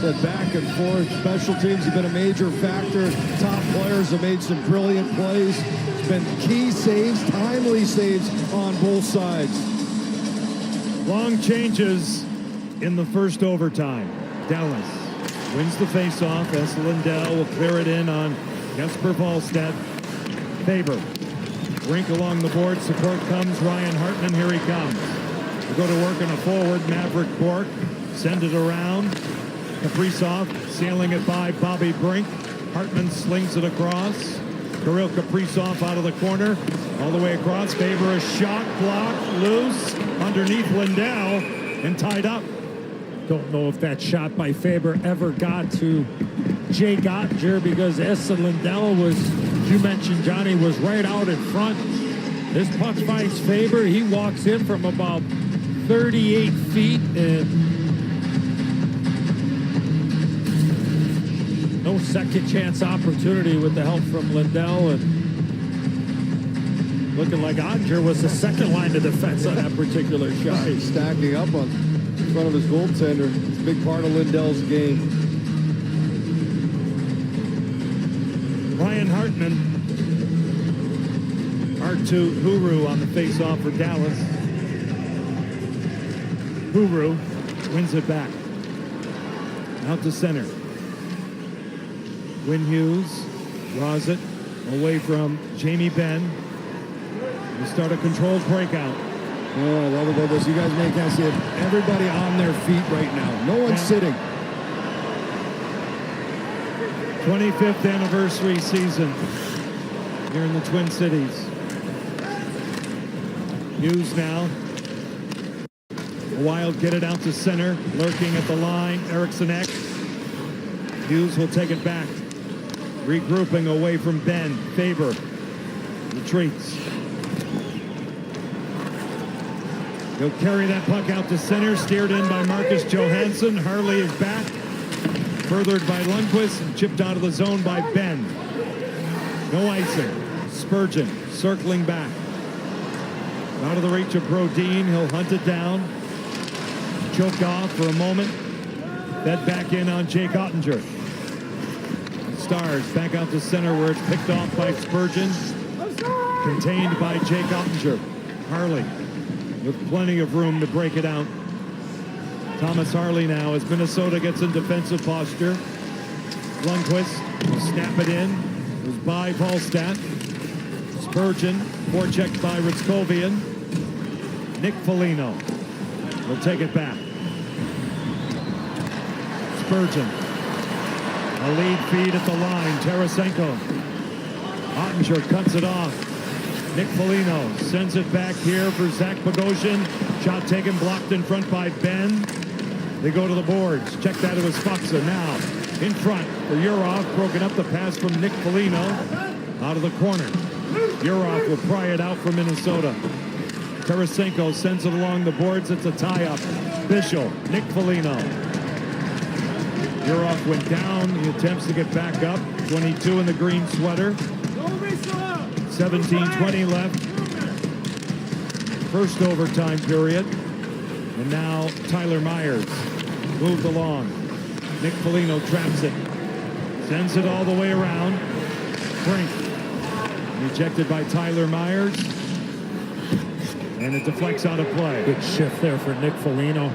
That back and forth. Special teams have been a major factor. Top players have made some brilliant plays. It's been key saves, timely saves on both sides. Long changes in the first overtime. Dallas wins the faceoff as Lindell will clear it in on Jesper Wallstedt. Faber. Rink along the board. Support comes. Ryan Hartman. Here he comes. We go to work on a forward. Maverick Bork. Send it around. Kaprizov sailing it by Bobby Brink. Hartman slings it across. Kirill Kaprizov out of the corner. All the way across. Faber a shot. Blocked. Loose. Underneath Lindell. And tied up. Don't know if that shot by Faber ever got to Jake Ottinger, because Essa Lindell was, you mentioned, Johnny, was right out in front. This puck finds Faber. He walks in from about 38 feet and no second chance opportunity with the help from Lindell, and looking like Ottinger was the second line of defense on that particular shot. He's stacking up in front of his goaltender. It's a big part of Lindell's game. Ryan Hartman. R2 Huru on the faceoff for Dallas. Huru wins it back. Out to center. Win Hughes draws it away from Jamie Benn. We start a controlled breakout. Oh, I love about this. You guys may can't see it. Everybody on their feet right now. No one's sitting. 25th anniversary season here in the Twin Cities. Hughes now. A Wild get it out to center. Lurking at the line. Eriksson Ek. Hughes will take it back. Regrouping away from Ben. Faber retreats. He'll carry that puck out to center. Steered in by Marcus Johansson. Harley is back. Furthered by Lundqvist and chipped out of the zone by Ben. No icing. Spurgeon circling back. Out of the reach of Brodin. He'll hunt it down. Choked off for a moment. Fed back in on Jake Ottinger. Stars back out to center where it's picked off by Spurgeon. Contained by Jake Ottinger. Harley with plenty of room to break it out. Thomas Harley now as Minnesota gets in defensive posture. Lundqvist will snap it in. It was by Wallstedt. Spurgeon, forechecked by Ritskovian. Nick Foligno will take it back. Spurgeon. A lead feed at the line. Tarasenko. Ottinger cuts it off. Nick Foligno sends it back here for Zach Bogosian. Shot taken, blocked in front by Ben. They go to the boards. Check that, it was Faksa now. In front for Urov. Broken up the pass from Nick Foligno. Out of the corner. Urov will pry it out for Minnesota. Tarasenko sends it along the boards. It's a tie-up. Bischel, Nick Foligno. Urov went down. He attempts to get back up. 22 in the green sweater. 17:20 left. First overtime period. And now Tyler Myers moved along. Nick Foligno traps it. Sends it all the way around. Brink. Rejected by Tyler Myers. And it deflects out of play. Good shift there for Nick Foligno.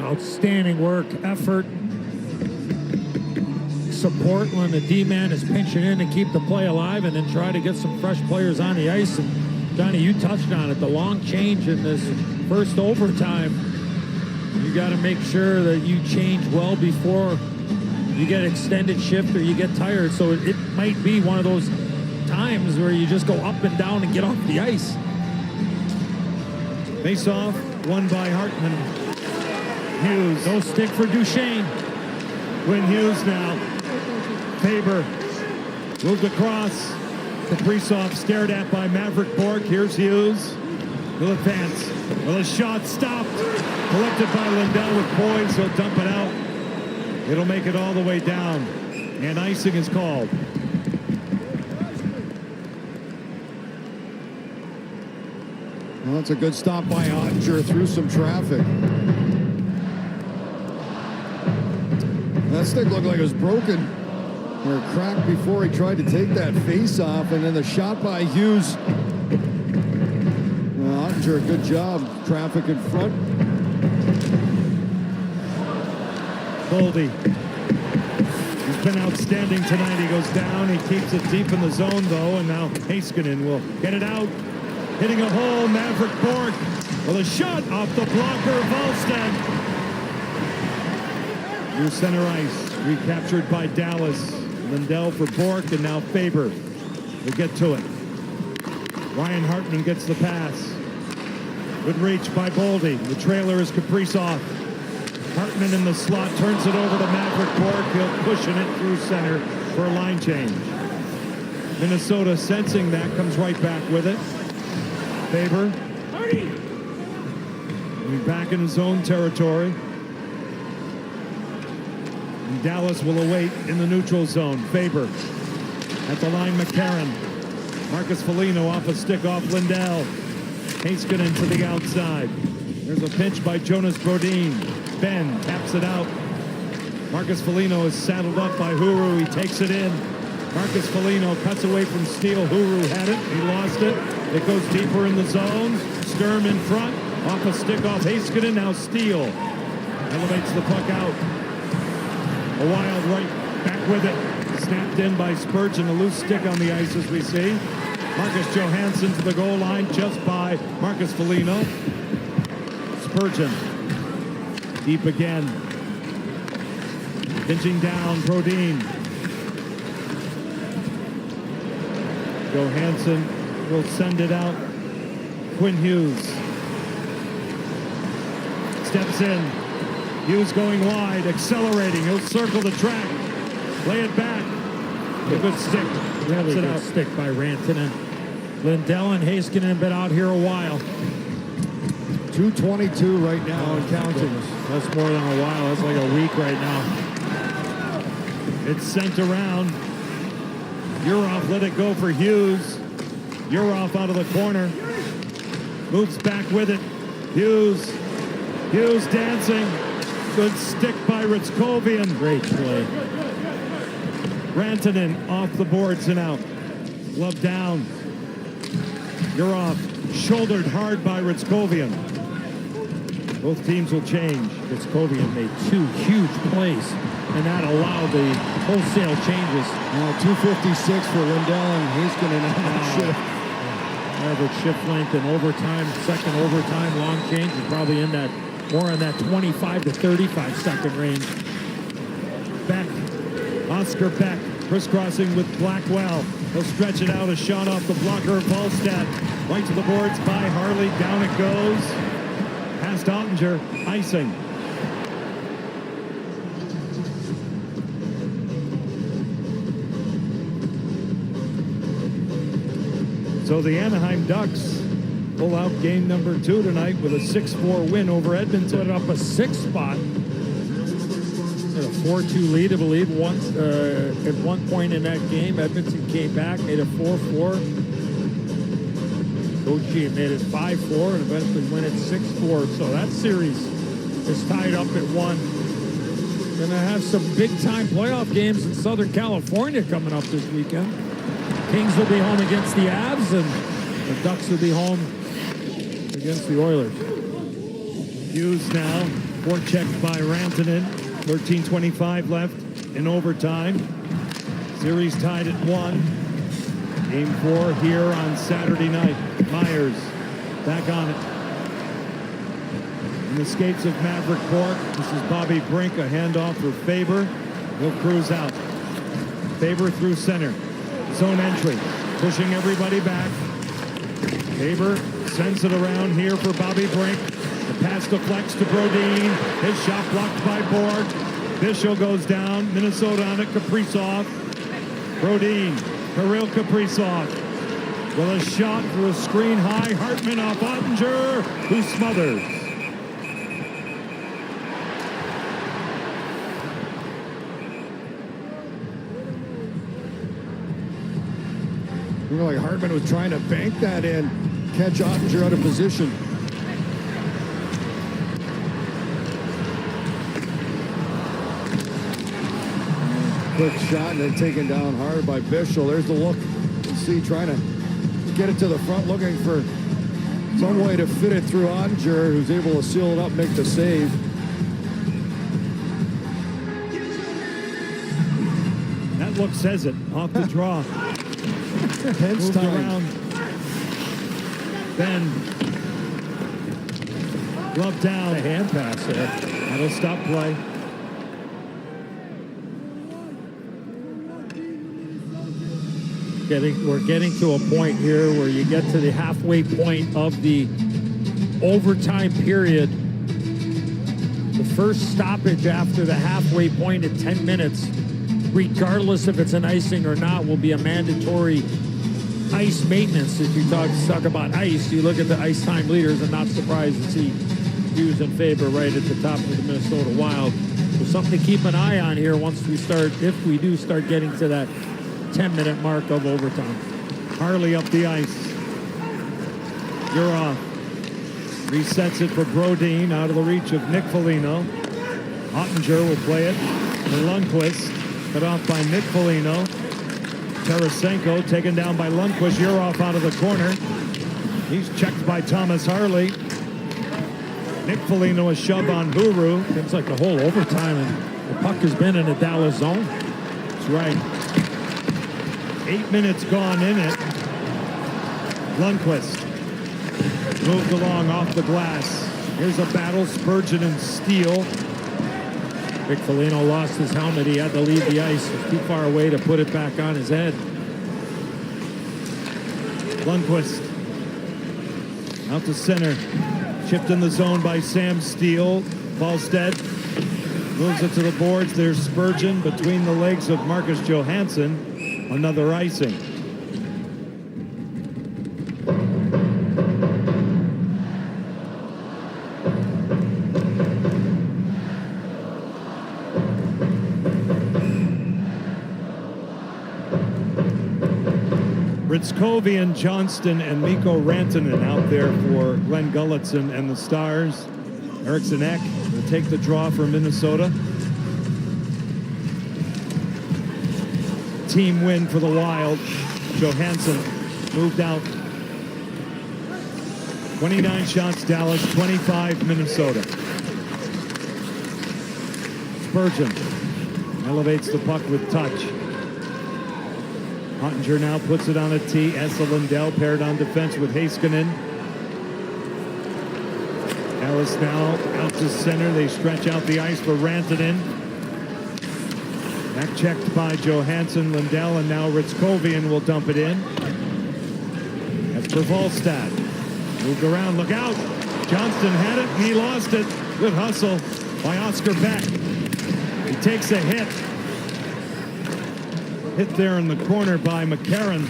Outstanding work, effort, support when the D-man is pinching in to keep the play alive, and then try to get some fresh players on the ice. And Johnny, you touched on it, the long change in this first overtime. You got to make sure that you change well before you get extended shift or you get tired. So it might be one of those times where you just go up and down and get off the ice. Face off, won by Hartman. Hughes. No stick for Duchesne. Win Hughes now. Faber moved across. Kaprizov stared at by Maverick Bork. Here's Hughes. He'll advance. Well, a shot stopped. Collected by Lindell with poise. He'll dump it out. It'll make it all the way down. And icing is called. Well, that's a good stop by Ottinger through some traffic. That stick looked like it was broken or cracked before he tried to take that face off, and then the shot by Hughes. Ottinger, good job. Traffic in front. Boldy. He's been outstanding tonight. He goes down. He keeps it deep in the zone, though, and now Heiskanen will get it out. Hitting a hole, Maverick Bork with a shot off the blocker, Volstead. New center ice, recaptured by Dallas. Lindell for Bork, and now Faber will get to it. Ryan Hartman gets the pass. Good reach by Boldy. The trailer is Kaprizov. Hartman in the slot turns it over to Maverick Bork. He'll pushing it through center for a line change. Minnesota sensing that comes right back with it. Faber. He's back in his own territory. And Dallas will await in the neutral zone. Faber at the line, McCarron. Marcus Foligno off a stick off Lindell. Heiskanen to the outside. There's a pinch by Jonas Brodin. Ben taps it out. Marcus Foligno is saddled up by Huru. He takes it in. Marcus Foligno cuts away from Steele. Huru had it. He lost it. It goes deeper in the zone. Sturm in front. Off a stick off Heiskanen. Now Steele elevates the puck out. A Wild right back with it. Snapped in by Spurgeon. A loose stick on the ice as we see. Marcus Johansson to the goal line just by Marcus Foligno. Spurgeon. Deep again. Pinching down Brodin. Johansson will send it out. Quinn Hughes. Steps in. Hughes going wide, accelerating. He'll circle the track. Lay it back. A good stick. Really good stick by Rantanen. Lindell and Heiskanen have been out here a while. 2:22 right now and counting. That's more than a while. That's like a week right now. It's sent around. Urov let it go for Hughes. Urov out of the corner. Moves back with it. Hughes. Hughes dancing. Good stick by Ritskovian. Great play. Rantanen off the boards and out. Glove down. Urov shouldered hard by Ritskovian. Both teams will change. Ritskovian made two huge plays, and that allowed the wholesale changes. Now 2:56 for Lindell and Heiskanen on that shift. Average shift length in overtime, second overtime, long change is probably in that, more in that 25 to 35 second range. Beck, Oscar Beck, crisscrossing with Blackwell. He'll stretch it out, a shot off the blocker of Volstead. Right to the boards by Harley, down it goes. Past Ottinger, icing. So the Anaheim Ducks pull out game number 2 tonight with a 6-4 win over Edmonton. Put up a 6 spot. Had a 4-2 lead, I believe. At one point in that game, Edmonton came back, made it 4-4. Ochi made it 5-4 and eventually win it 6-4. So that series is tied up at 1. Gonna have some big-time playoff games in Southern California coming up this weekend. Kings will be home against the Avs, and the Ducks will be home against the Oilers. Hughes now, forechecked by Rantanen. 13:25 left in overtime. Series tied at 1. Game 4 here on Saturday night. Myers back on it. In the skates of Maverick Bork. This is Bobby Brink, a handoff for Faber. He'll cruise out. Faber through center. Zone entry. Pushing everybody back. Faber sends it around here for Bobby Brink. The pass deflects to Brodin. His shot blocked by Borg. Bishop goes down. Minnesota on it. Kaprizov. Brodin. Kirill Kaprizov. With a shot through a screen high. Hartman off Ottinger, who smothers. Looked like Hartman was trying to bank that in. Catch Ottinger out of position. Quick shot and then taken down hard by Bischel. There's the look. You see, trying to get it to the front, looking for some way to fit it through Ottinger, who's able to seal it up, make the save. That look says it. Off the draw. Tense Moved time. around. Ben. Glove down. A hand pass there. That'll stop play. We're getting to a point here where you get to the halfway point of the overtime period. The first stoppage after the halfway point at 10 minutes, regardless if it's an icing or not, will be a mandatory ice maintenance. If you talk about ice, you look at the ice time leaders and not surprised to see Hughes and Faber right at the top of the Minnesota Wild. So something to keep an eye on here once we start, if we do start getting to that 10-minute mark of overtime. Harley up the ice. You're off. Resets it for Brodin out of the reach of Nick Foligno. Ottinger will play it for Lundqvist. Cut off by Nick Foligno. Tarasenko taken down by Lundqvist. You're off out of the corner. He's checked by Thomas Harley. Nick Foligno a shove on Huru. Seems like the whole overtime and the puck has been in the Dallas zone. That's right. 8 minutes gone in it. Lundqvist moved along off the glass. Here's a battle, Spurgeon and Steele. Rick Foligno lost his helmet. He had to leave the ice. He was too far away to put it back on his head. Lundqvist out to center. Chipped in the zone by Sam Steele. Falstead moves it to the boards. There's Spurgeon between the legs of Marcus Johansson. Another icing. Ritzkovian, Johnston, and Mikko Rantanen out there for Glenn Gulletson and the Stars. Eriksson Ek will take the draw for Minnesota. Team win for the Wild. Johansson moved out. 29 shots Dallas, 25 Minnesota. Spurgeon elevates the puck with touch. Ottinger now puts it on a tee. Esa Lindell paired on defense with Heiskanen. Ellis now out to center. They stretch out the ice for Rantanen. Back checked by Johansson, Lindell, and now Ritzkovian will dump it in. That's for Volstad. Moved around, look out! Johnston had it, and he lost it. Good hustle by Oscar Beck. He takes a hit. Hit there in the corner by McCarron.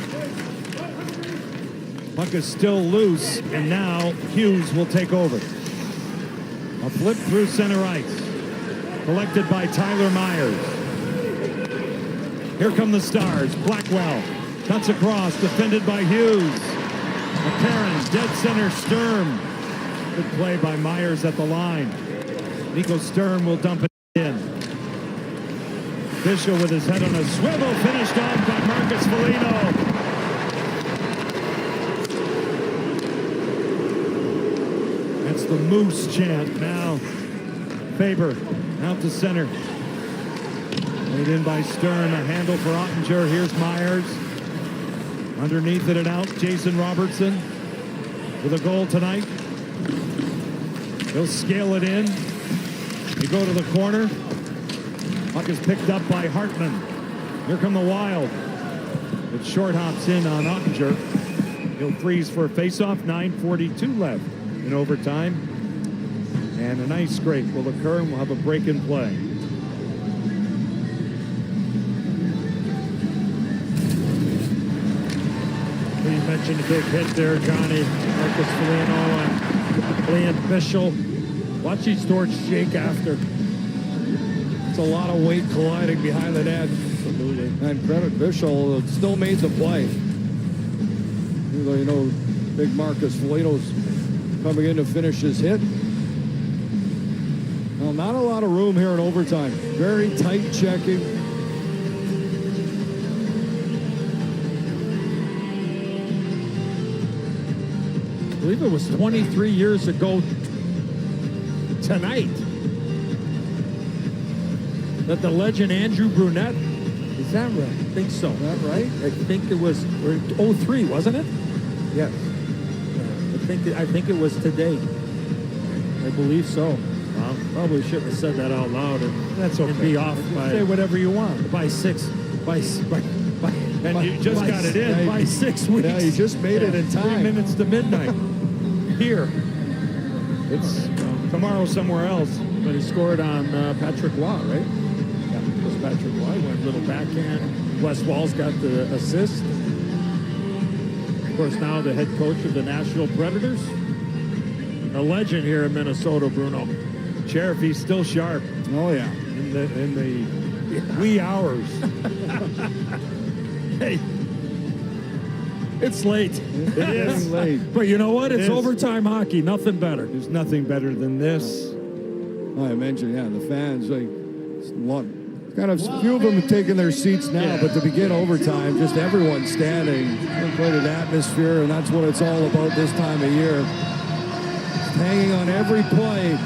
Puck is still loose, and now Hughes will take over. A flip through center ice. Collected by Tyler Myers. Here come the Stars. Blackwell cuts across, defended by Hughes. McCarron, dead center, Sturm. Good play by Myers at the line. Nico Sturm will dump it in. Bischel with his head on a swivel, finished off by Marcus Foligno. That's the Moose chant now. Faber out to center. Laid in by Stern, a handle for Ottinger. Here's Myers. Underneath it and out, Jason Robertson with a goal tonight. He'll scale it in. They go to the corner. Puck is picked up by Hartman. Here come the Wild. It short hops in on Ottinger. He'll freeze for a faceoff. 9:42 left in overtime. And an ice scrape will occur, and we'll have a break in play. You mentioned a big hit there, Johnny. Marcus Foligno and Liam Bischel. Watch these doors shake after. It's a lot of weight colliding behind the net. Absolutely. And credit Bischel still made the play. Even though, you know, big Marcus Foligno's coming in to finish his hit. Well, not a lot of room here in overtime. Very tight checking. believe it was 23 years ago tonight that the legend Andrew Brunette, Is that right? I think so. Is that right? I think it was 03, wasn't it? Yes. I think it was today. I believe so. Well, Probably shouldn't have said that out loud and, that's okay. and be off Say by whatever you want. 6 by And you just got it in. by 6 weeks. Yeah, you just made it in 3 time. minutes to midnight. Here. It's tomorrow somewhere else. But he scored on Patrick Waugh, right? Yeah, it was Patrick Waugh. He went a little backhand. Wes Wall's got the assist. Of course, now the head coach of the Nashville Predators. A legend here in Minnesota, Bruno. Sheriff, he's still sharp Oh, yeah. in the wee hours. Hey, it's late. It is. Late. But you know what? It It's is. overtime hockey. Nothing better. There's nothing better than this. I mentioned, yeah, the fans, like, it's a lot, kind of, a few of them have taken their seats now, Yeah. but to begin overtime, just everyone standing, quite an atmosphere, and that's what it's all about this time of year. Just hanging on every play.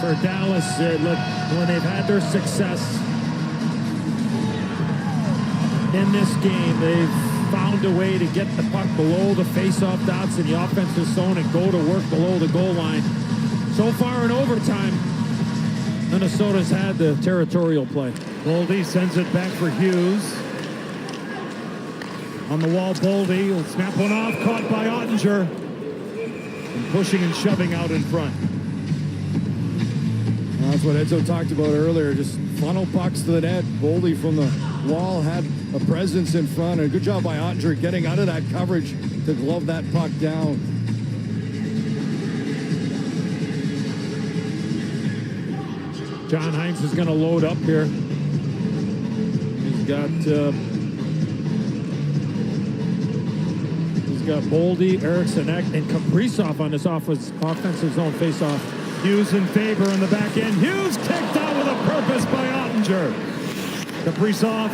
For Dallas, look, when they've had their success in this game, they've found a way to get the puck below the face-off dots in the offensive zone and go to work below the goal line. So far in overtime, Minnesota's had the territorial play. Boldy sends it back for Hughes. On the wall, Boldy will snap one off, caught by Ottinger. And pushing and shoving out in front. That's what Edzo talked about earlier, just funnel pucks to the net. Boldy from the wall had a presence in front, and a good job by Ottinger getting out of that coverage to glove that puck down. John Hines is going to load up here. He's got Boldy, Eriksson Ek, and Kaprizov on this offensive zone face-off. Hughes in favor on the back end. Hughes kicked out with a purpose by Ottinger. Kaprizov,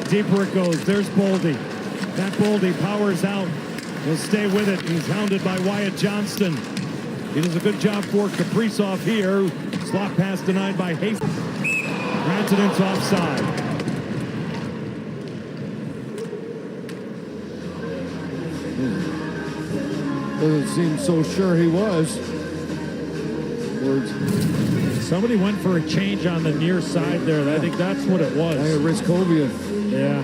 deeper it goes. There's Boldy. That Boldy powers out. He'll stay with it. He's hounded by Wyatt Johnston. He does a good job for Kaprizov here. Slot pass denied by Hastings. Rantanen's offside. Doesn't seem so sure he was. Somebody went for a change on the near side there. I think that's what it was. Riskovia. Yeah.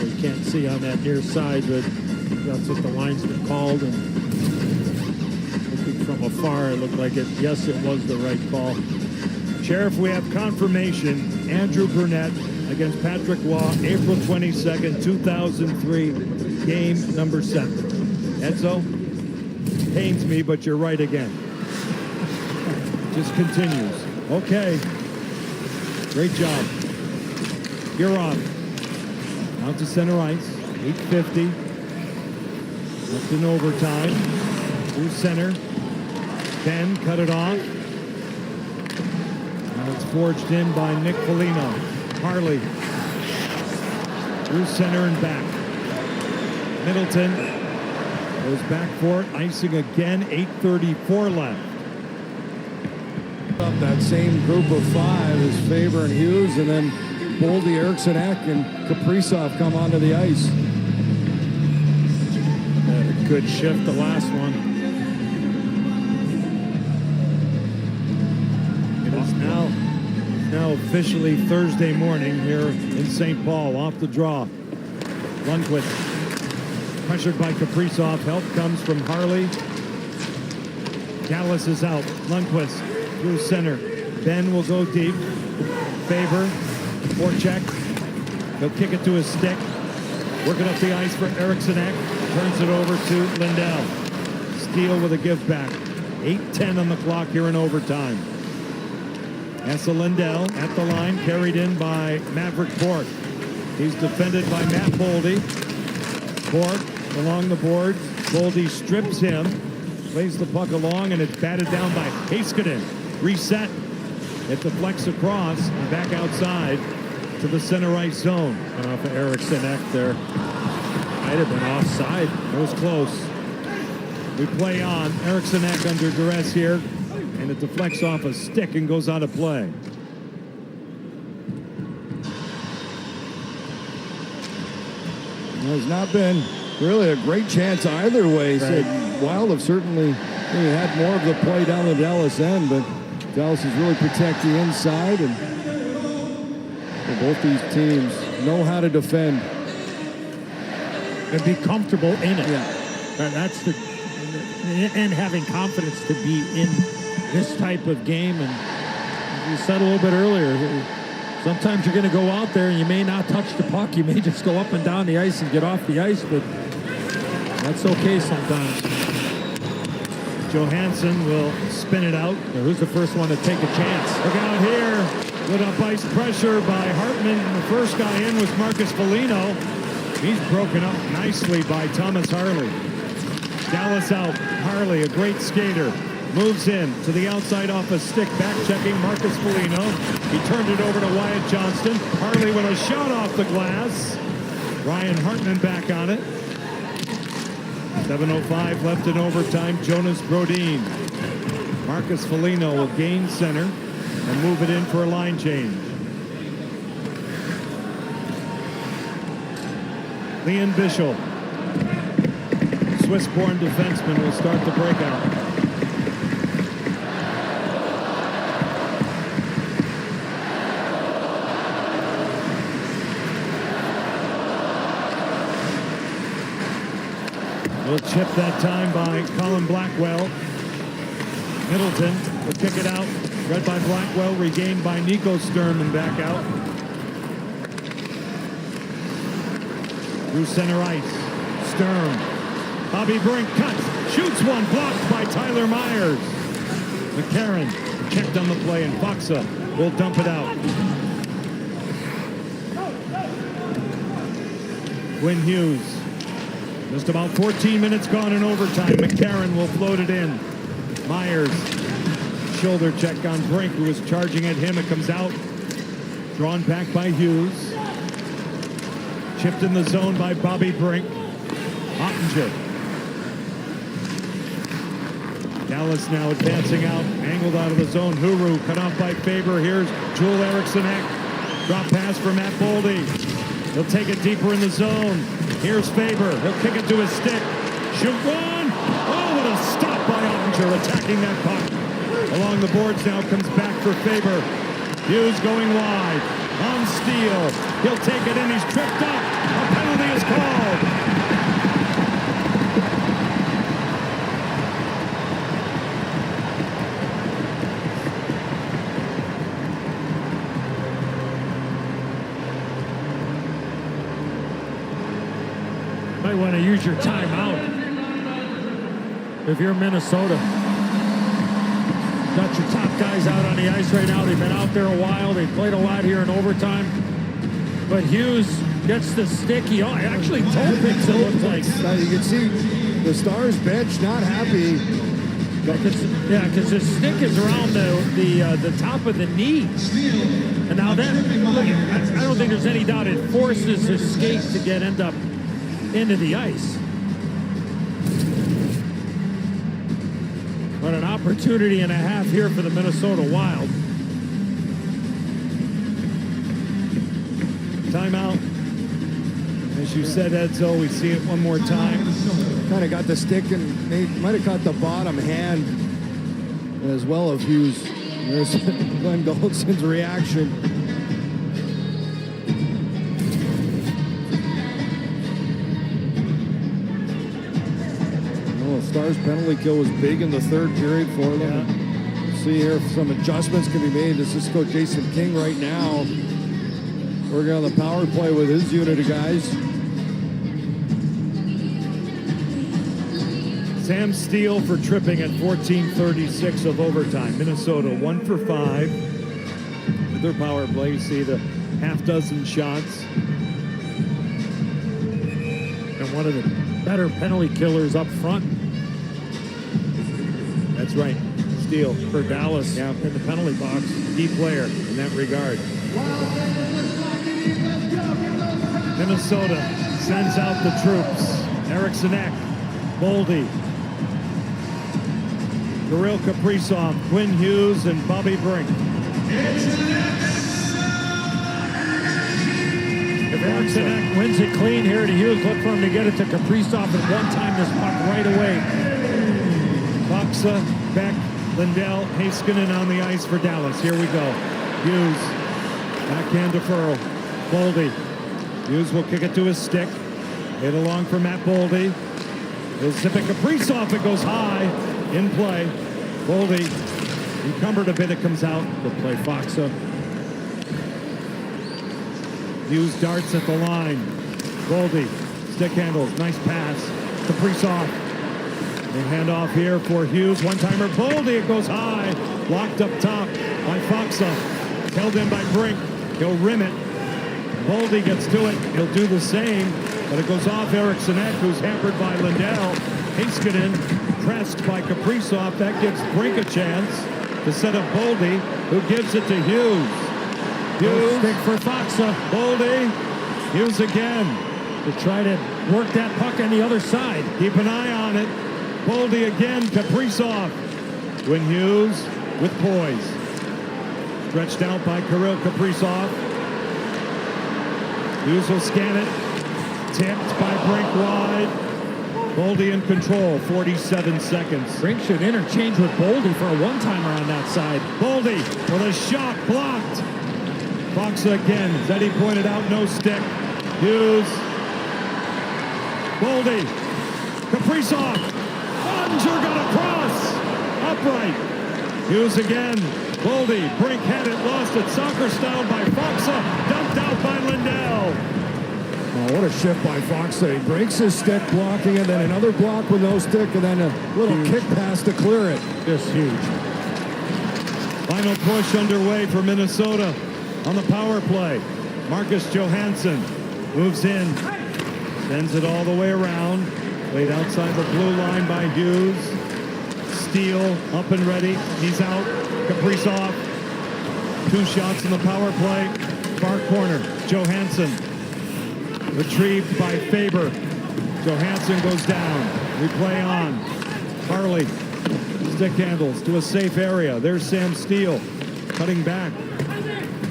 You can't see on that near side, but that's what the linesman called. And looking from afar, it looked like it. Yes, it was the right call. Sheriff, we have confirmation. Andrew Burnett against Patrick Waugh, April 22nd, 2003, game number 7. Edzo, pains me, but you're right again. Just continues. Okay. Great job. You're on. Out to center ice. 8:50. Left in overtime. Through center. Ben cut it off. Now it's forged in by Nick Foligno. Harley. Through center and back. Middleton goes back for it. Icing again. 8:34 left. Up that same group of 5 is Faber and Hughes, and then Boldy, Eriksson Ek, and Kaprizov come onto the ice. A good shift, the last one. It is now officially Thursday morning here in St. Paul. Off the draw. Lundqvist pressured by Kaprizov. Help comes from Harley. Dallas is out. Lundqvist through center. Ben will go deep. Faber, forecheck. He'll kick it to his stick. Working up the ice for Eriksson Ek. Turns it over to Lindell. Steele with a give back. 8:10 on the clock here in overtime. Essa Lindell at the line, carried in by Maverick Bourque. He's defended by Matt Boldy. Bourque along the boards. Boldy strips him. Plays the puck along, and it's batted down by Heiskanen. Reset. It deflects across and back outside to the center ice zone. Off of Eriksson Ek there. Might have been offside. It was close. We play on. Eriksson Ek under duress here, and it deflects off a stick and goes out of play. There's not been really a great chance either way. So Wild have certainly had more of the play down the Dallas end, but Dallas is really protecting inside, and both these teams know how to defend and be comfortable in it. Yeah. That's the and having confidence to be in this type of game. And as you said a little bit earlier, sometimes you're going to go out there and you may not touch the puck. You may just go up and down the ice and get off the ice, but that's okay sometimes. Johansson will spin it out. Now, who's the first one to take a chance? Look out here. Good up ice pressure by Hartman. The first guy in was Marcus Foligno. He's broken up nicely by Thomas Harley. Dallas out. Harley, a great skater, moves in to the outside off a stick, back checking Marcus Foligno. He turned it over to Wyatt Johnston. Harley with a shot off the glass. Ryan Hartman back on it. 7:05 left in overtime. Jonas Brodin. Marcus Foligno will gain center and move it in for a line change. Leon Bischel, Swiss-born defenseman, will start the breakout. Will chip that time by Colin Blackwell. Middleton will kick it out. Read by Blackwell, regained by Nico Sturm and back out. Through center ice. Sturm. Bobby Brink cuts. Shoots one. Blocked by Tyler Myers. McCarron checked on the play, and Foxa will dump it out. Quinn Hughes. Just about 14 minutes gone in overtime. McCarron will float it in. Myers. Shoulder check on Brink, who was charging at him. It comes out. Drawn back by Hughes. Chipped in the zone by Bobby Brink. Ottinger. Dallas now advancing out. Angled out of the zone. Huru cut off by Faber. Here's Joel Eriksson Ek. Drop pass for Matt Boldy. He'll take it deeper in the zone. Here's Faber. He'll kick it to his stick. Shoot one. Oh, what a stop by Ottinger attacking that puck. Along the boards now, comes back for Faber. Hughes going wide. On Steele. He'll take it in. He's tripped up. A penalty is called. Might want to use your timeout if you're Minnesota. Got your top guys out on the ice right now. They've been out there a while. They played a lot here in overtime. But Hughes gets the stick. He actually toe picks, it looks like. You can see the Stars bench not happy. Because his stick is around the top of the knee. And now that, I don't think there's any doubt it forces his skate to end up into the ice. But an opportunity and a half here for the Minnesota Wild. Timeout. As you said, Edzo, we see it one more time. Kind of got the stick and they might have caught the bottom hand as well of Hughes. There's Glenn Goldson's reaction. Stars penalty kill was big in the third period for them. Yeah. See here if some adjustments can be made. Let's just go Jason King right now. Working on the power play with his unit of guys. Sam Steele for tripping at 14:36 of overtime. Minnesota 1 for 5 with their power play. You see the half dozen shots. And one of the better penalty killers up front. That's right. Steele for Dallas in the penalty box. Key player in that regard. Minnesota sends out the troops. Eriksson Ek, Boldy, Kirill Kaprizov, Quinn Hughes, and Bobby Brink. If Eriksson Ek wins it clean here to Hughes, look for him to get it to Kaprizov and one-time this puck right away. Faksa, Beck, Lindell, Heiskanen on the ice for Dallas. Here we go. Hughes, backhand deferral. Boldy. Hughes will kick it to his stick. Hit along for Matt Boldy. He'll zip it Kaprizov. It goes high. In play. Boldy encumbered a bit. It comes out. Good play, Faksa. Hughes darts at the line. Boldy. Stick handles. Nice pass. Kaprizov. They hand off here for Hughes. One-timer. Boldy. It goes high. Blocked up top by Faksa. Held in by Brink. He'll rim it. Boldy gets to it. He'll do the same. But it goes off Eriksson Ek, who's hampered by Lindell. Heiskanen pressed by Kaprizov. That gives Brink a chance to set up Boldy, who gives it to Hughes. Hughes. Stick for Faksa. Boldy. Hughes again. To try to work that puck on the other side. Keep an eye on it. Boldy again. Kaprizov. Quinn Hughes with poise. Stretched out by Kirill Kaprizov. Hughes will scan it. Tipped by Brink wide. Boldy in control. 47 seconds. Brink should interchange with Boldy for a one-timer on that side. Boldy with a shot blocked. Faksa again. As Eddie pointed out, no stick. Hughes. Boldy. Kaprizov. Unger got across. Upright. Hughes again. Boldy. Brink had it. Lost it. Soccer style by Faksa. Dumped out by Lindell. Oh, what a shift by Faksa. He breaks his stick blocking it, then another block with no stick, and then a little kick pass to clear it. Just huge. Final push underway for Minnesota on the power play. Marcus Johansson moves in. Sends it all the way around. Played outside the blue line by Hughes. Steele up and ready. He's out. Kaprizov. 2 shots in the power play. Far corner. Johansson. Retrieved by Faber. Johansson goes down. Replay on. Harley. Stick handles to a safe area. There's Sam Steele. Cutting back.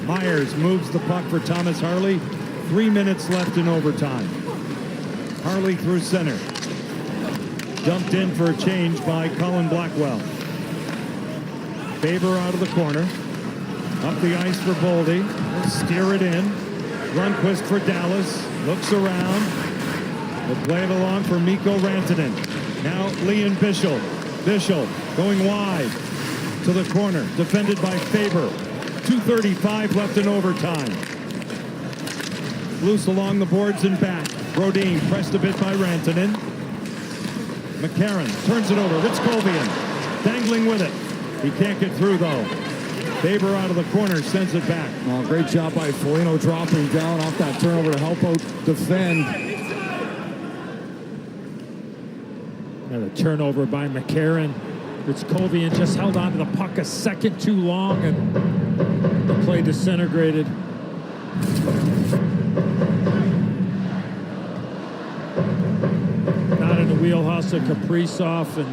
Myers moves the puck for Thomas Harley. 3 minutes left in overtime. Harley through center. Dumped in for a change by Colin Blackwell. Faber out of the corner. Up the ice for Boldy. Steer it in. Lundqvist for Dallas. Looks around. We'll play it along for Mikko Rantanen. Now Leon Bischel. Bischel going wide to the corner. Defended by Faber. 2:35 left in overtime. Loose along the boards and back. Brodin pressed a bit by Rantanen. McCarron turns it over. Ritz-Kovian dangling with it. He can't get through though. Faber out of the corner sends it back. Oh, great job by Foligno dropping down off that turnover to help out defend. And a turnover by McCarron. Ritz-Kovian just held on to the puck a second too long, and the play disintegrated. Not in the wheelhouse of Kaprizov, and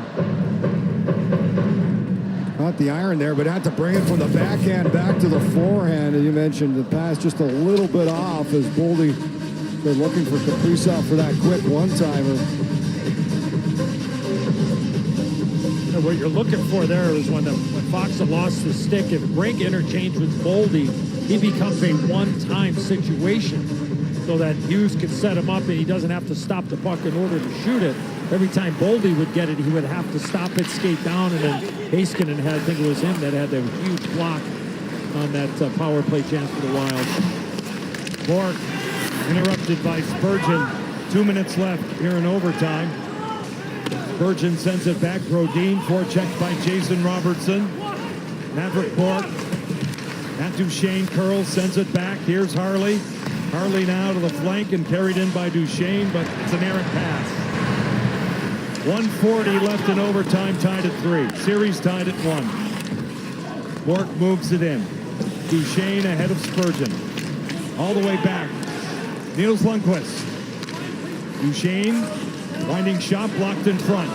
Caught the iron there, but had to bring it from the backhand back to the forehand. And you mentioned the pass just a little bit off as Boldy was looking for Kaprizov for that quick one-timer. what you're looking for there is when Faksa lost the stick. If Brink interchanged with Boldy, he becomes a one-time situation so that Hughes can set him up and he doesn't have to stop the puck in order to shoot it. Every time Boldy would get it, he would have to stop it, skate down, and then Heiskanen had, I think it was him that had a huge block on that power play chance for the Wild. Bork interrupted by Spurgeon. 2 minutes left here in overtime. Spurgeon sends it back. Brodin, forechecked by Jason Robertson. Maverick Bork. Matt Duchesne curls, sends it back. Here's Harley. Harley now to the flank and carried in by Duchesne, but it's an errant pass. 1:40 left in overtime, tied at 3. Series tied at 1. Bork moves it in. Duchesne ahead of Spurgeon. All the way back. Niels Lundqvist. Duchesne, winding shot blocked in front.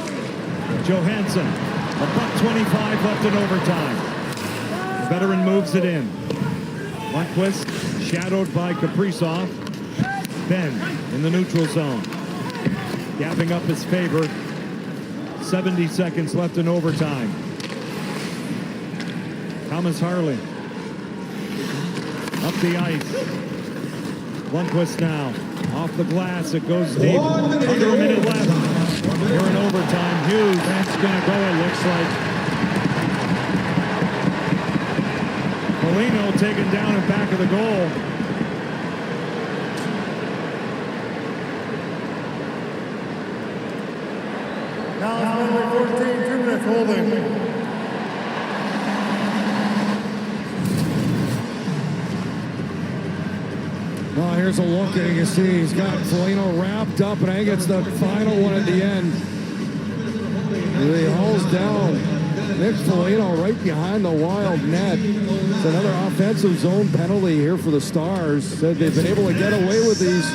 Johansson, a $1.25 left in overtime. The veteran moves it in. Lundqvist, shadowed by Kaprizov. Ben in the neutral zone. Gapping up his favor. 70 seconds left in overtime. Thomas Harley. Up the ice. Lundqvist now. Off the glass. It goes deep. Under a minute left. Here in overtime. Hughes. That's going to go, it looks like. Polino taken down in back of the goal. Now only 14, 2 minutes holding. Well, here's a look, and you can see he's got Foligno wrapped up, and I think it's the final one at the end. He hauls down Nick Foligno right behind the Wild net. It's another offensive zone penalty here for the Stars. Said they've been able to get away with these.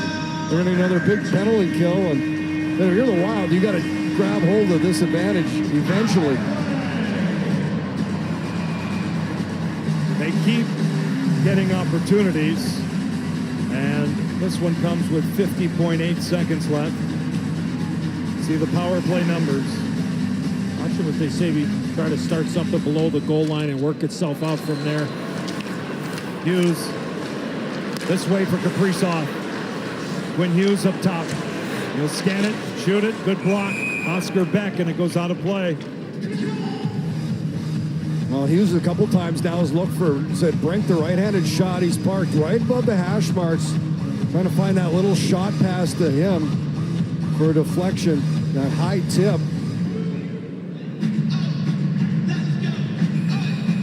They're going to need another big penalty kill, and if you're the Wild, you got to grab hold of this advantage eventually. They keep getting opportunities, and this one comes with 50.8 seconds left. See the power play numbers. Watching what they say, we try to start something below the goal line and work itself out from there. Hughes, this way for Kaprizov. Quinn Hughes up top. He'll scan it, shoot it, good block. Oscar Beck, and it goes out of play. Well, Hughes a couple times now has looked for, said Brink, the right-handed shot. He's parked right above the hash marks, trying to find that little shot pass to him for a deflection, that high tip.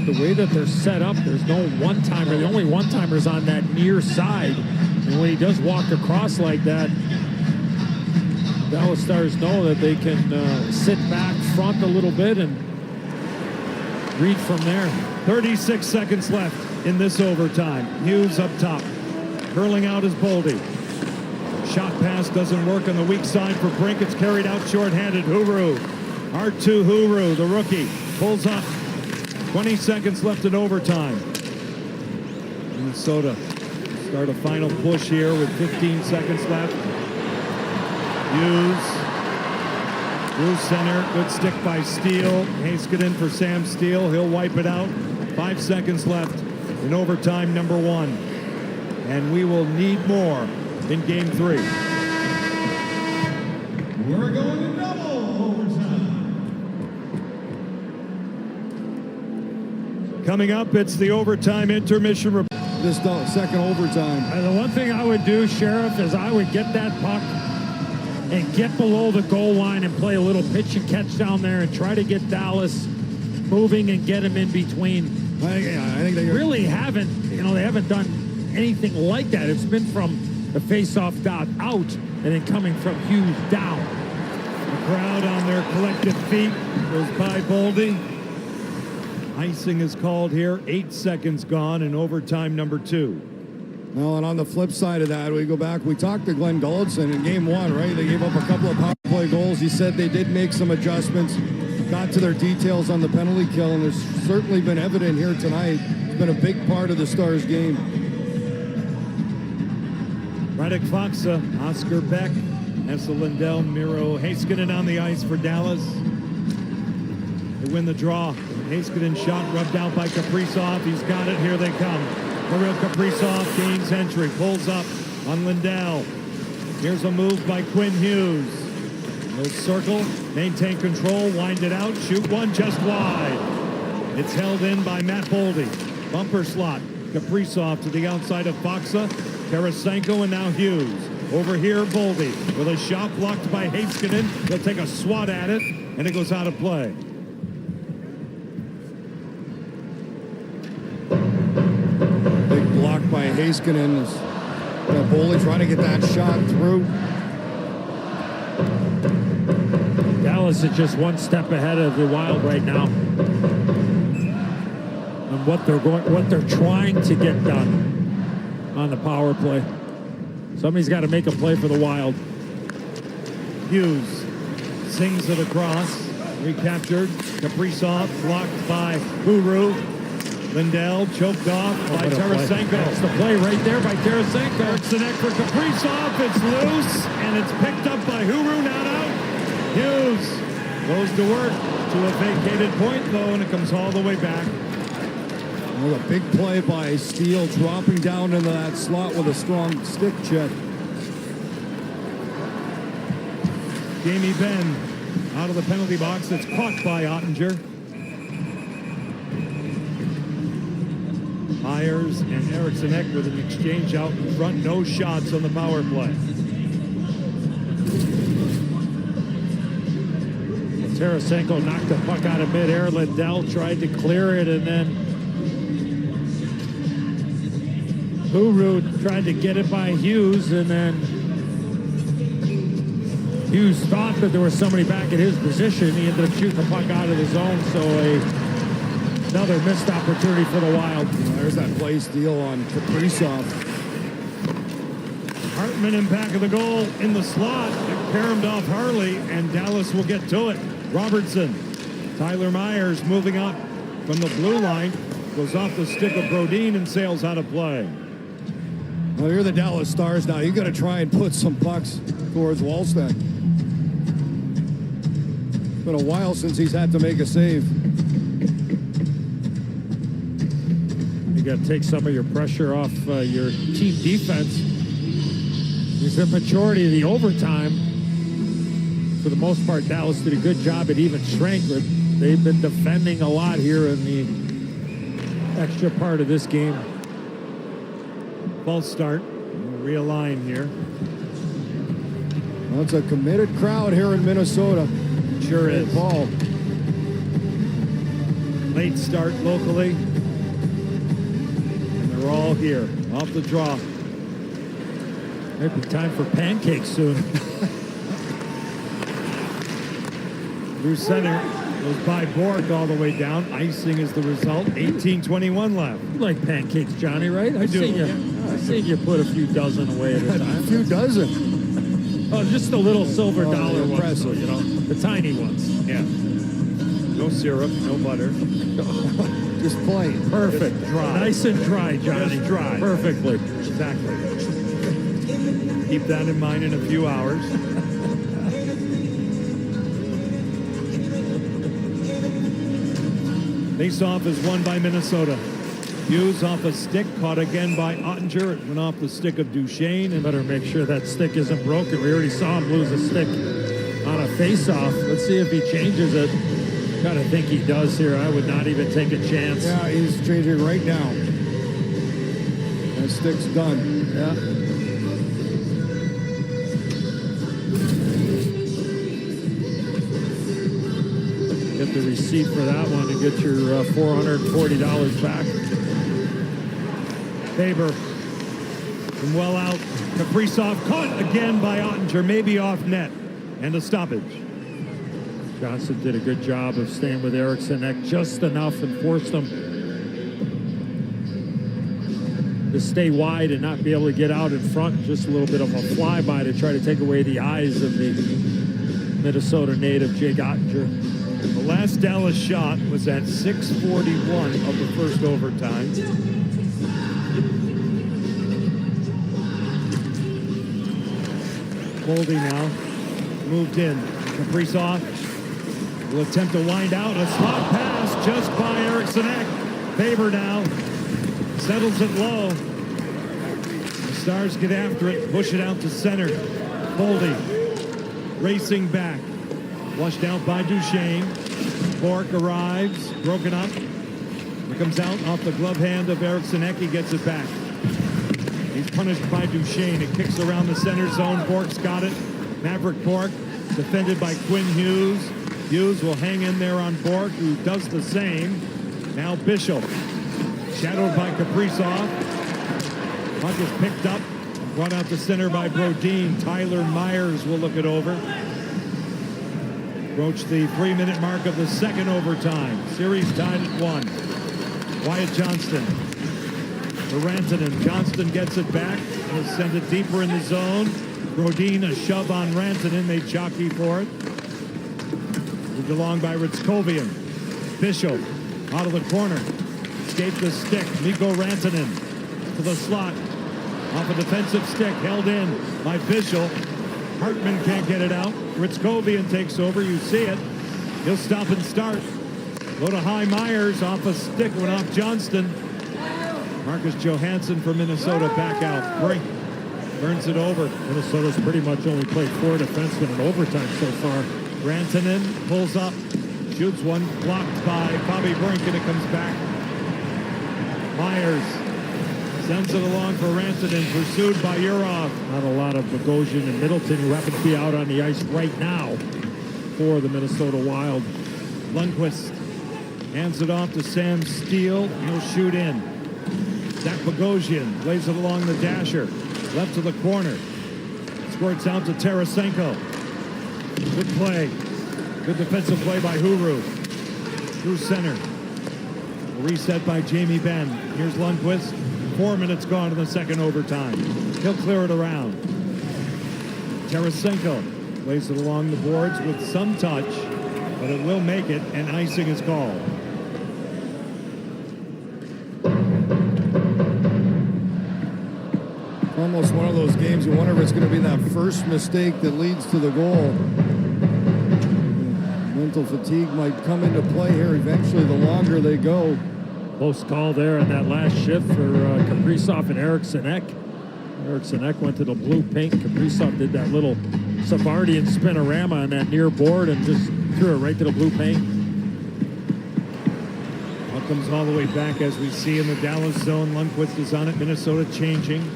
The way that they're set up, there's no one-timer. The only one-timer's on that near side. And when he does walk across like that, Dallas Stars know that they can sit back front a little bit and read from there. 36 seconds left in this overtime. Hughes up top. Curling out is Boldy. Shot pass doesn't work on the weak side for Brink. It's carried out shorthanded. Huru. R2 Huru, the rookie, pulls up. 20 seconds left in overtime. Minnesota start a final push here with 15 seconds left. Hughes. Through center. Good stick by Steele. Heiskanen for Sam Steele. He'll wipe it out. 5 seconds left in overtime number 1. And we will need more in game 3. We're going to double overtime. Coming up, it's the overtime intermission. This second overtime. The one thing I would do, Sheriff, is I would get that puck and get below the goal line and play a little pitch and catch down there and try to get Dallas moving and get him in between. I think they Really haven't, they haven't done anything like that. It's been from the face-off dot out and then coming from Hughes down. The crowd on their collective feet goes by Boldy. Icing is called here. 8 seconds gone in overtime number 2. Well, and on the flip side of that, we go back. We talked to Glenn Gulletson in game 1, right? They gave up a couple of power play goals. He said they did make some adjustments, got to their details on the penalty kill, and it's certainly been evident here tonight. It's been a big part of the Stars game. Radek Faksa, Oscar Beck, Esa Lindell, Miro Heiskanen on the ice for Dallas. They win the draw. Heiskanen shot rubbed out by Kaprizov. He's got it. Here they come. Kirill Kaprizov gains entry. Pulls up on Lindell. Here's a move by Quinn Hughes. He'll circle. Maintain control. Wind it out. Shoot one just wide. It's held in by Matt Boldy. Bumper slot. Kaprizov to the outside of Faksa. Tarasenko and now Hughes. Over here, Boldy with a shot blocked by Heiskanen. He'll take a swat at it, and it goes out of play. Big block by Heiskanen. Boldy trying to get that shot through. Dallas is just one step ahead of the Wild right now. And what they're trying to get done on the power play. Somebody's got to make a play for the Wild. Hughes sings it across. Recaptured. Kaprizov blocked by Huru. Lindell choked off by Tarasenko. That's the play right there by Tarasenko. Eriksson for Kaprizov. It's loose, and it's picked up by Huru. Not out. Hughes goes to work to a vacated point, though, and it comes all the way back. Well, a big play by Steele, dropping down into that slot with a strong stick check. Jamie Benn out of the penalty box. It's caught by Ottinger. Myers and Eriksson with an exchange out in front. No shots on the power play. Tarasenko knocked the puck out of midair. Lindell tried to clear it, and then Huru tried to get it by Hughes, and then Hughes thought that there was somebody back at his position. He ended up shooting the puck out of the zone, so another missed opportunity for the Wild. There's that play steal on Kaprizov. Hartman in back of the goal in the slot. It caromed off Harley, and Dallas will get to it. Robertson. Tyler Myers moving up from the blue line. Goes off the stick of Brodin and sails out of play. Well, you're the Dallas Stars now. You got to try and put some pucks towards Wallstedt. It's been a while since he's had to make a save. You got to take some of your pressure off your team defense. There's the majority of the overtime. For the most part, Dallas did a good job at even strength, but they've been defending a lot here in the extra part of this game. False start. Realign here. Well, it's a committed crowd here in Minnesota. Sure is. Paul. Late start locally. And they're all here. Off the draw. Might be time for pancakes soon. Through center. Goes by Bork all the way down. Icing is the result. 18:21 left. You like pancakes, Johnny, right? I've do. seen you put a few dozen away at a time. A few dozen. Oh, just the little silver dollar ones, impressive. though, you know, the tiny ones. Yeah. No syrup, no butter. Just plain. Perfect. Just dry. Nice and dry, Johnny. Just dry. Perfectly. Exactly. Keep that in mind in a few hours. Face-off is won by Minnesota. Hughes off a stick, caught again by Ottinger. It went off the stick of Duchesne. And Better make sure that stick isn't broken. We already saw him lose a stick on a face-off. Let's see if he changes it. Gotta think he does here. I would not even take a chance. Yeah, he's changing right now. That stick's done. Yeah. Get the receipt for that one and get your $440 back. Faber from well out. Kaprizov caught again by Ottinger, maybe off net. And a stoppage. Johnson did a good job of staying with Eriksson just enough and forced him to stay wide and not be able to get out in front. Just a little bit of a flyby to try to take away the eyes of the Minnesota native, Jake Ottinger. The last Dallas shot was at 6:41 of the first overtime. Goldie now moved in. Kaprizov will attempt to wind out. A slot pass just by Eriksson. Faber now settles it low. The Stars get after it, push it out to center. Goldie racing back. Flushed out by Duchesne. Bork arrives, broken up. It comes out off the glove hand of Eriksson. He gets it back. He's punished by Duchesne. It kicks around the center zone. Bork's got it. Maverick Bork defended by Quinn Hughes. Hughes will hang in there on Bork, who does the same. Now Bishop, shadowed by Kaprizov. Puck is picked up, brought out to center by Brodin. Tyler Myers will look it over. Approach the 3-minute mark of the second overtime. Series tied at 1. Wyatt Johnston for Rantanen. Johnston gets it back. He'll send it deeper in the zone. Brodin, a shove on Rantanen, made jockey for it. Moved along by Ritskovian. Bishop out of the corner. Escaped the stick. Mikko Rantanen to the slot. Off a defensive stick, held in by Bishop. Hartman can't get it out. Ritskovian takes over. You see it. He'll stop and start. Go to high Myers. Off a stick, went off Johnston. Marcus Johansson for Minnesota back out. Brink turns it over. Minnesota's pretty much only played 4 defensemen in overtime so far. Rantanen pulls up, shoots one, blocked by Bobby Brink, and it comes back. Myers sends it along for Rantanen, pursued by Urov. Not a lot of Bogosian and Middleton, who happen to be out on the ice right now for the Minnesota Wild. Lundqvist hands it off to Sam Steele. He'll shoot in. Zach Bogosian plays it along the dasher. Left to the corner. Squirts out to Tarasenko. Good play. Good defensive play by Huru. Through center. A reset by Jamie Benn. Here's Lundqvist. 4 minutes gone in the second overtime. He'll clear it around. Tarasenko plays it along the boards with some touch, but it will make it, and icing is called. Almost one of those games you wonder if it's going to be that first mistake that leads to the goal. Mental fatigue might come into play here eventually the longer they go. Close call there on that last shift for Kaprizov and Eriksson Ek. Eriksson Ek went to the blue paint. Kaprizov did that little Savardian spinorama on that near board and just threw it right to the blue paint. Ball comes all the way back as we see in the Dallas zone. Lundqvist is on it. Minnesota changing.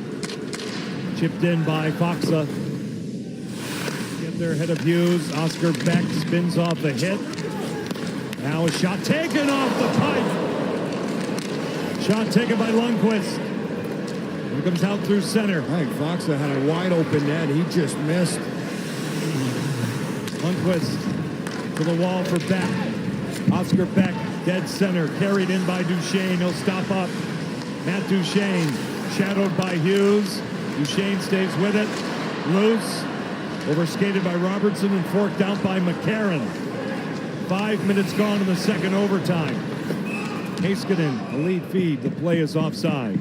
Chipped in by Foxa. Get there ahead of Hughes. Oscar Beck spins off the hit. Now a shot taken off the pipe. Shot taken by Lundqvist. Here comes out through center. I think Foxa had a wide open net. He just missed. Lundqvist to the wall for Beck. Oscar Beck, dead center. Carried in by Duchesne. He'll stop up. Matt Duchesne, shadowed by Hughes. Duchesne stays with it. Loose. Overskated by Robertson and forked out by McCarron. 5 minutes gone in the second overtime. Heiskanen, a lead feed. The play is offside.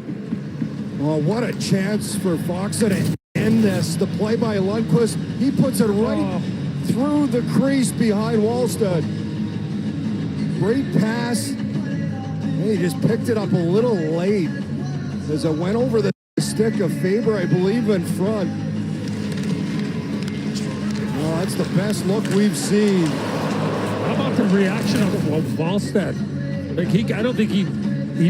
Oh, what a chance for Foxa to end this. The play by Lundqvist, he puts it right through the crease behind Wallstedt. Great pass. And he just picked it up a little late as it went over the stick of Faber, I believe, in front. Oh, that's the best look we've seen. How about the reaction of Wallstedt? Like I don't think he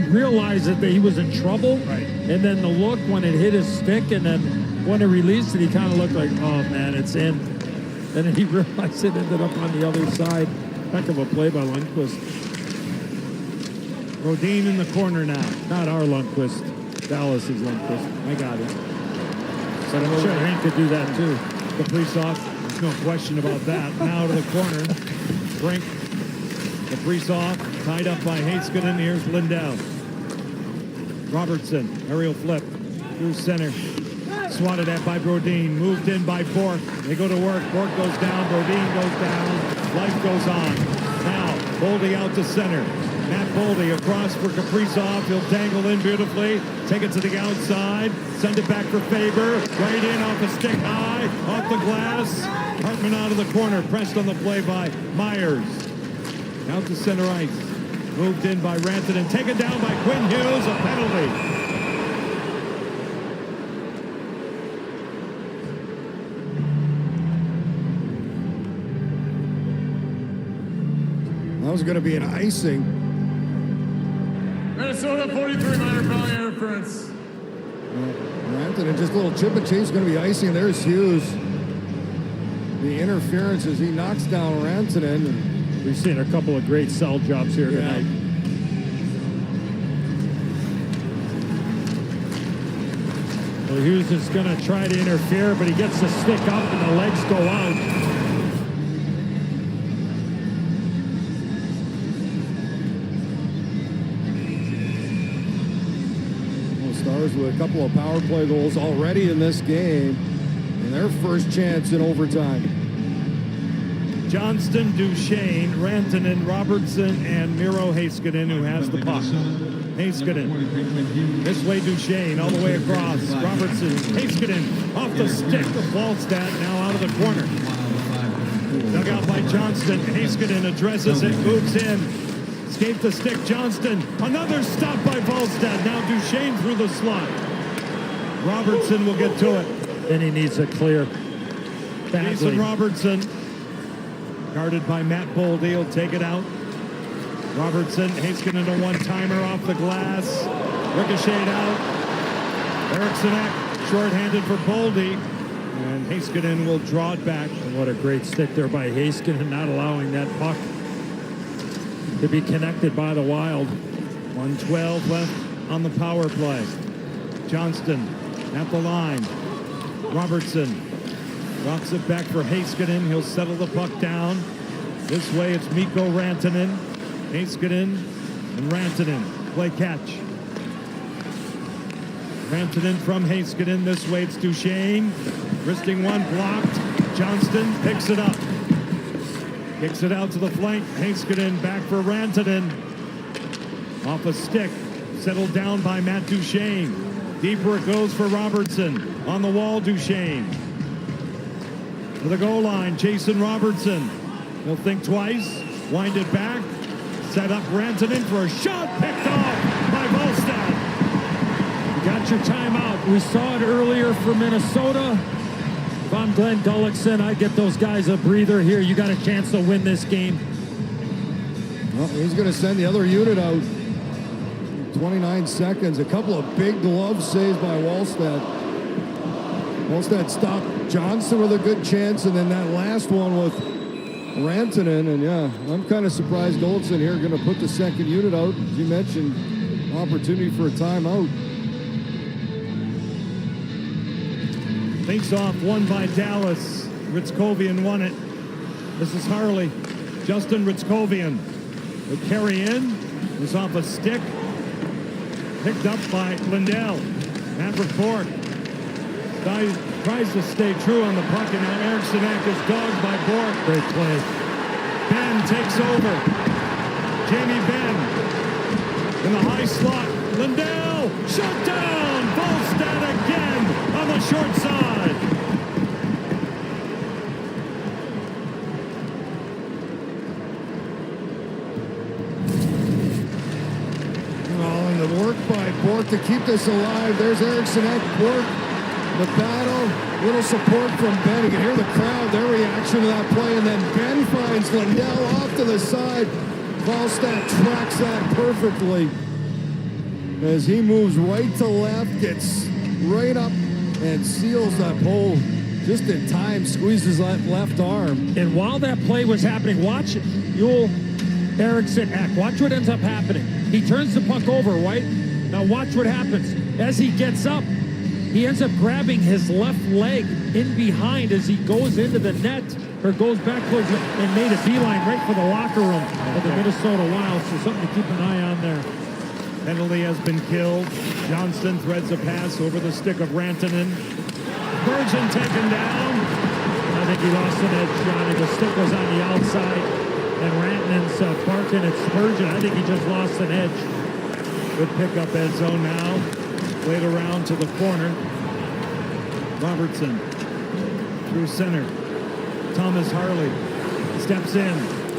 realized that he was in trouble. Right. And then the look when it hit his stick, and then when it released it, he kind of looked like, oh man, it's in. And then he realized it ended up on the other side. Heck of a play by Lundqvist. Brodin in the corner now. Not our Lundqvist. Dallas's Lundqvist. I got it. But I'm sure Hank could do that too. Kaprizov, there's no question about that. Now to the corner. Brink. Kaprizov tied up by Heiskanen. Here's Lindell. Robertson, aerial flip through center. Swatted at by Brodin. Moved in by Bork. They go to work. Bork goes down. Brodin goes down. Life goes on. Now, Boldy out to center. Matt Boldy across for Kaprizov. He'll dangle in beautifully. Take it to the outside. Send it back for Faber. Right in off the stick high. Off the glass. Hartman out of the corner. Pressed on the play by Myers. Out to center ice. Moved in by Rantanen. Taken down by Quinn Hughes. A penalty. That was going to be an icing. Minnesota 43 minor penalty interference. Rantanen, just a little chip and chase, going to be icing. There's Hughes. The interference as he knocks down Rantanen. We've seen a couple of great cell jobs here tonight. Well, Hughes is going to try to interfere, but he gets the stick up and the legs go out. Stars with a couple of power play goals already in this game. And their first chance in overtime. Johnston, Duchesne, Rantanen, Robertson, and Miro Heiskanen, who has the puck. Heiskanen. This way, Duchesne, all the way across. Robertson, Heiskanen, off the stick of Wallstad, now out of the corner. Dug out by Johnston. Heiskanen addresses it, moves in. Escape the stick, Johnston. Another stop by Wallstad. Now Duchesne through the slot. Robertson will get to it. Then he needs a clear. Badly. Jason Robertson. Guarded by Matt Boldy. He'll take it out. Robertson, Heiskanen a one-timer off the glass. Ricocheted out. Eriksson short-handed for Boldy. And Heiskanen will draw it back. And what a great stick there by Heiskanen, not allowing that puck to be connected by the Wild. 1:12 left on the power play. Johnston at the line. Robertson drops it back for Heiskanen. He'll settle the puck down. This way it's Mikko Rantanen. Heiskanen and Rantanen play catch. Rantanen from Heiskanen. This way it's Duchesne. Wristing one, blocked. Johnston picks it up. Kicks it out to the flank. Heiskanen back for Rantanen. Off a stick. Settled down by Matt Duchesne. Deeper it goes for Robertson. On the wall, Duchesne. To the goal line, Jason Robertson. He'll think twice. Wind it back. Set up Rantanen for a shot. Picked off by Wallstad. You got your timeout. We saw it earlier for Minnesota. If I'm Glenn Gullickson, I'd get those guys a breather here. You got a chance to win this game. Well, he's going to send the other unit out. 29 seconds. A couple of big glove saves by Wallstad. Wallstad stopped Johnson with a good chance, and then that last one with Rantanen. And yeah, I'm kind of surprised Gullickson here going to put the second unit out. As you mentioned, opportunity for a timeout. Face off won by Dallas. Ritzkovian won it. This is Harley. Justin Ritzkovian. The carry in was off a stick. Picked up by Lindell. Maverick Bork tries to stay true on the puck, and now Eriksson is dogged by Bork. Great play. Ben takes over. Jamie Benn in the high slot. Lindell shut down. Wallstad again on the short side. And the work by Bork to keep this alive. There's Eriksson Bork. The battle, little support from Ben. You can hear the crowd, their reaction to that play, and then Ben finds Lindell off to the side. Wallstad tracks that perfectly as he moves right to left, gets right up and seals that hole just in time, squeezes that left arm. And while that play was happening, watch Joel Eriksson Ek. Watch what ends up happening. He turns the puck over, right? Now watch what happens. As he gets up, he ends up grabbing his left leg in behind as he goes into the net, or goes back towards it, and made a beeline right for the locker room of the Minnesota Wild. So something to keep an eye on there. Penalty has been killed. Johnston threads a pass over the stick of Rantanen. Spurgeon taken down. I think he lost an edge, Johnny. The stick was on the outside, and Rantanen's barking at Spurgeon. I think he just lost an edge. Good pickup at zone now. Played around to the corner. Robertson through center. Thomas Harley steps in.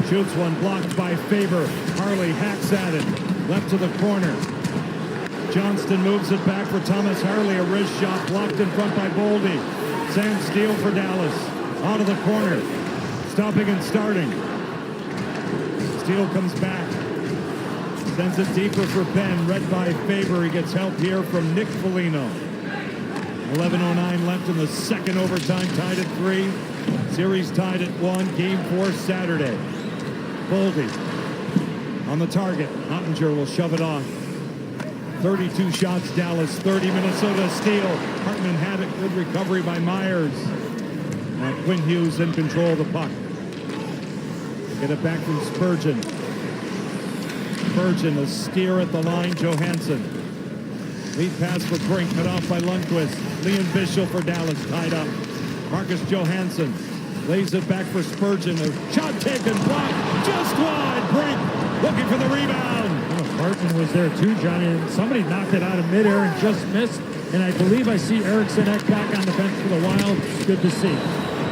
Shoots one, blocked by Faber. Harley hacks at it. Left to the corner. Johnston moves it back for Thomas Harley. A wrist shot blocked in front by Boldy. Sam Steele for Dallas. Out of the corner. Stopping and starting. Steele comes back. Sends it deeper for Ben. Read by Faber. He gets help here from Nick Foligno. 11:09 left in the second overtime. Tied at 3. Series tied at 1. Game 4 Saturday. Boldy on the target. Ottinger will shove it off. 32 shots Dallas, 30 Minnesota. Steele. Hartman had it. Good recovery by Myers. Now Quinn Hughes in control of the puck. Get it back from Spurgeon. Spurgeon, a steer at the line. Johansson. Lead pass for Brink, cut off by Lundqvist. Liam Bischel for Dallas, tied up. Marcus Johansson lays it back for Spurgeon. A shot taken, blocked, just wide. Brink looking for the rebound. Hartman was there too, Johnny. And somebody knocked it out of midair and just missed. And I believe I see Eriksson back on the bench for the Wild. It's good to see.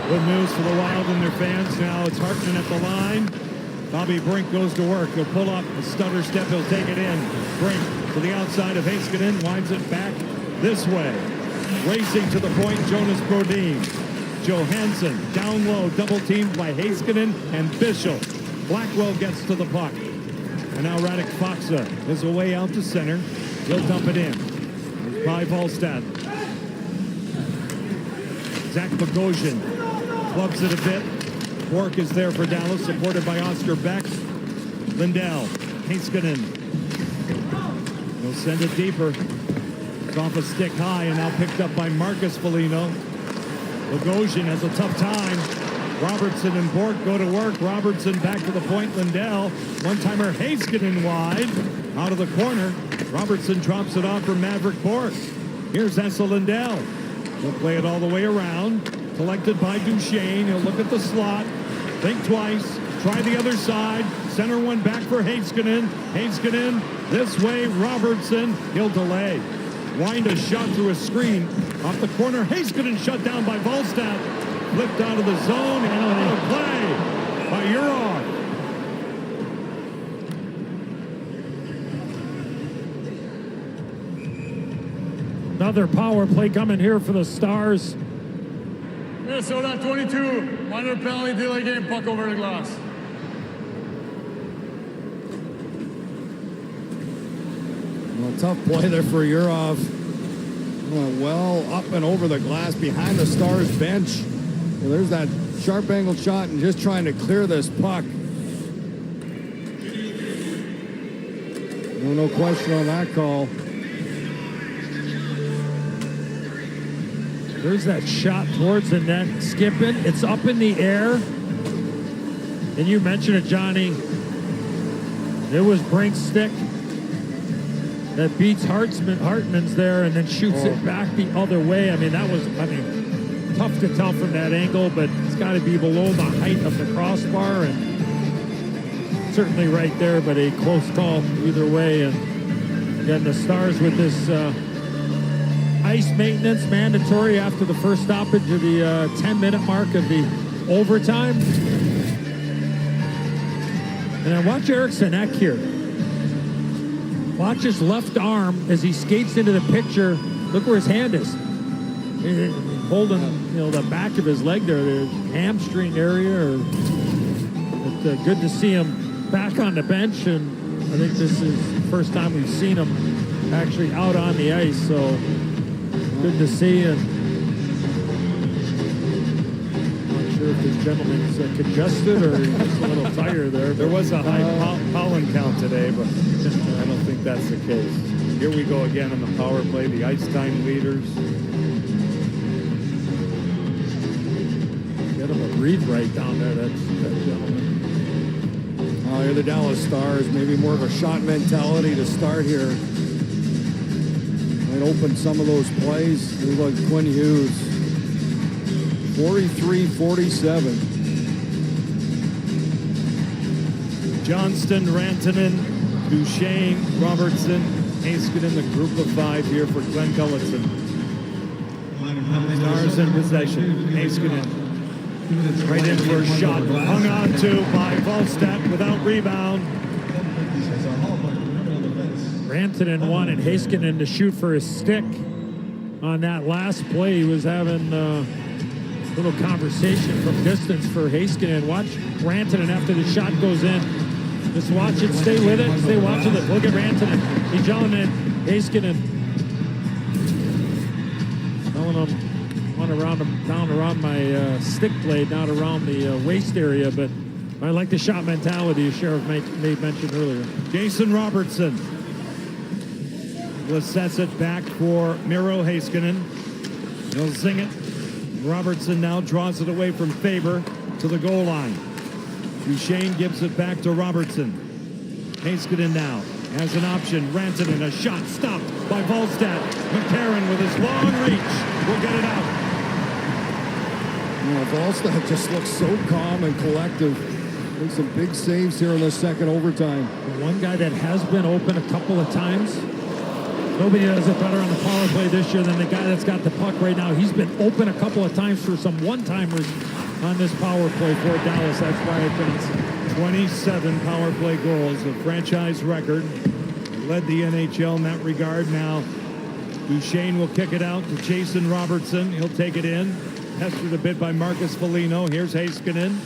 Good news for the Wild and their fans. Now it's Hartman at the line. Bobby Brink goes to work. He'll pull up a stutter step. He'll take it in. Brink to the outside of Heiskanen. Winds it back this way. Racing to the point, Jonas Brodin. Johansson down low, double teamed by Heiskanen and Bischel. Blackwell gets to the puck. And now Radek Faksa is away out to center. He'll dump it in. By Volstad. Zach Bogosian clubs it a bit. Bork is there for Dallas, supported by Oscar Beck. Lindell, Heiskanen. He'll send it deeper. It's off a stick high and now picked up by Marcus Foligno. Bogosian has a tough time. Robertson and Bork go to work. Robertson back to the point. Lindell, one-timer Heiskanen wide. Out of the corner. Robertson drops it off for Maverick Bork. Here's Esa Lindell. He'll play it all the way around. Collected by Duchesne. He'll look at the slot. Think twice. Try the other side. Center one back for Heiskanen. Heiskanen this way. Robertson. He'll delay. Wind a shot through a screen. Off the corner. Heiskanen shut down by Volstad. Flipped out of the zone. And out of play by Urov. Another power play coming here for the Stars. Minnesota 22. Minor penalty, delay game, puck over the glass. Well, tough play there for Urov. Went well up and over the glass behind the Stars bench. Well, there's that sharp angle shot and just trying to clear this puck. No question on that call. There's that shot towards the net, skipping. It's up in the air. And you mentioned it, Johnny. It was Brink's stick that beats Hartman's there and then shoots it back the other way. I mean, that was, tough to tell from that angle, but it's got to be below the height of the crossbar and certainly right there, but a close call either way. And again, the Stars with this ice maintenance mandatory after the first stoppage of the 10-minute mark of the overtime. And then watch Eriksson here. Watch his left arm as he skates into the picture. Look where his hand is. Holding, the back of his leg there, the hamstring area. It's good to see him back on the bench, and I think this is the first time we've seen him actually out on the ice. So good to see, and I'm not sure if this gentleman's congested or he's just a little tired there. There was a high pollen count today, but I don't think that's the case. Here we go again on the power play, the ice time leaders. Get him a breathe right down there, that gentleman. Oh, you're the Dallas Stars. Maybe more of a shot mentality to start here. Might open some of those plays. Look like Quinn Hughes. 43-47. Johnston, Rantanen, Duchesne, Robertson, Heiskanen, the group of five here for Glenn Gulletson. Stars in possession. Heiskanen right in for a shot. Hung on to by Volstad without rebound. Rantanen wanted Heiskanen to shoot for his stick on that last play. He was having a little conversation from distance for Heiskanen. Watch Rantanen after the shot goes in. Just watch it, stay with it, stay watching it. Look at Rantanen. He's yelling at Heiskanen. Telling him, went around him, down around my stick blade, not around the waist area, but I like the shot mentality Sheriff made mention earlier. Jason Robertson. Will sets it back for Miro Heiskanen. He'll zing it. Robertson now draws it away from Faber to the goal line. Duchesne gives it back to Robertson. Heiskanen now has an option. Rantanen, a shot stopped by Volstad. McCarron with his long reach will get it out. Volstad just looks so calm and collective. Makes some big saves here in the second overtime. The one guy that has been open a couple of times. Nobody does it better on the power play this year than the guy that's got the puck right now. He's been open a couple of times for some one-timers on this power play for Dallas. That's Wyatt Johnson. 27 power play goals, a franchise record. Led the NHL in that regard. Now, Duchesne will kick it out to Jason Robertson. He'll take it in. Pestered a bit by Marcus Foligno. Here's Heiskanen.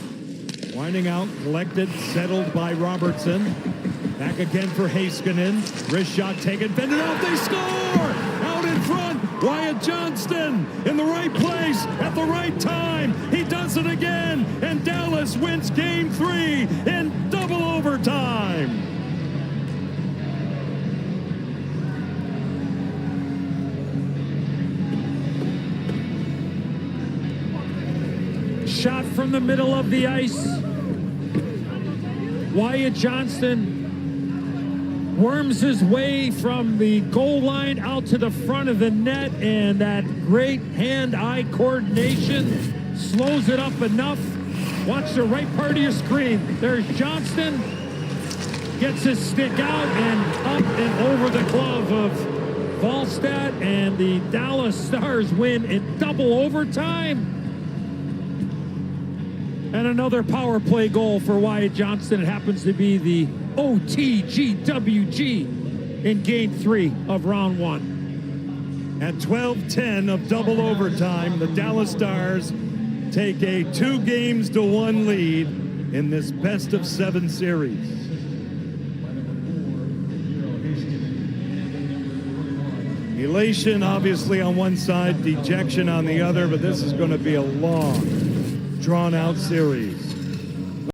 Winding out, collected, settled by Robertson. Back again for Heiskanen. Wrist shot taken, fended off, they score! Out in front, Wyatt Johnston in the right place at the right time. He does it again, and Dallas wins Game 3 in double overtime. Shot from the middle of the ice. Wyatt Johnston worms his way from the goal line out to the front of the net, and that great hand-eye coordination slows it up enough. Watch the right part of your screen. There's Johnston. Gets his stick out and up and over the glove of Volstad, and the Dallas Stars win in double overtime. And another power play goal for Wyatt Johnston. It happens to be the OTGWG in Game 3 of Round 1. At 12:10 of double overtime, the Dallas Stars take a 2-1 lead in this best-of-7 series. Elation, obviously, on one side, dejection on the other, but this is going to be a long, drawn-out series.